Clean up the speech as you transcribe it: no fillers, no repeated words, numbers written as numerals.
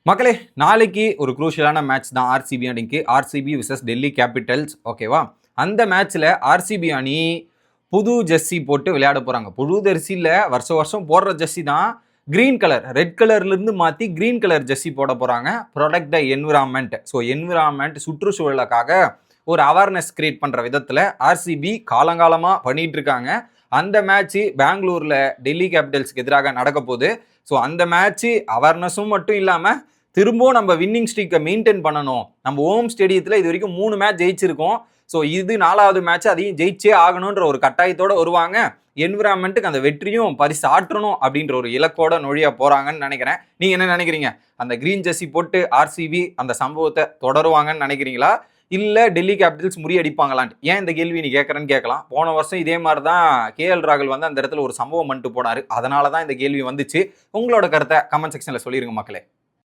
மக்களே, நாளைக்கு ஒரு குரூஷியலான மேட்ச் தான் ஆர்சிபி அணிக்கு. RCB versus Delhi capitals. ஓகேவா? அந்த மேட்ச்ல ஆர்சிபி அணி புது ஜெர்சி போட்டு விளையாட போறாங்க. புது ஜெர்சியில் வருஷம் வருஷம் போடுற ஜெர்சி தான். கிரீன் கலர், ரெட் கலர்லேருந்து மாற்றி கிரீன் கலர் ஜெர்சி போட போகிறாங்க. Protect the environment. So environment சுற்றுச்சூழலுக்காக ஒரு அவேர்னஸ் கிரியேட் பண்ணுற விதத்தில் ஆர்சிபி காலங்காலமாக பண்ணிட்டு இருக்காங்க. அந்த மேட்ச்சு பெங்களூரில் டெல்லி கேபிட்டல்ஸ்க்கு எதிராக நடக்க போகுது. ஸோ அந்த மேட்ச்சு அவேர்னஸும் மட்டும் இல்லாமல் திரும்பவும் நம்ம வின்னிங் ஸ்ட்ரீக்கை மெயின்டைன் பண்ணணும். நம்ம ஹோம் ஸ்டேடியத்தில் இது வரைக்கும் 3 மேட்ச் ஜெயிச்சிருக்கோம். ஸோ இது 4வது மேட்ச், அதையும் ஜெயிச்சே ஆகணுன்ற ஒரு கட்டாயத்தோடு வருவாங்க. என்விரான்மெண்ட்டுக்கு அந்த வெற்றியும் பரிசு ஆற்றணும் அப்படின்ற ஒரு இலக்கோட நொழிய போகிறாங்கன்னு நினைக்கிறேன். நீங்கள் என்ன நினைக்கிறீங்க? அந்த கிரீன் ஜெர்சி போட்டு ஆர்சிபி அந்த சம்பவத்தை தொடருவாங்கன்னு நினைக்கிறீங்களா? இல்லை டெல்லி கேபிட்டல்ஸ் முறியடிப்பாங்களான்ட்டு? ஏன் இந்த கேள்வி நீ கேட்குறேன்னு கேட்கலாம். போன வருஷம் இதே மாதிரி தான் KL ராகுல் வந்து அந்த இடத்துல ஒரு சம்பவம் பண்ணிட்டு போனார். அதனால தான் இந்த கேள்வி வந்துச்சு. உங்களோட கருத்தை கமெண்ட் செக்ஷனில் சொல்லிடுங்க மக்களே.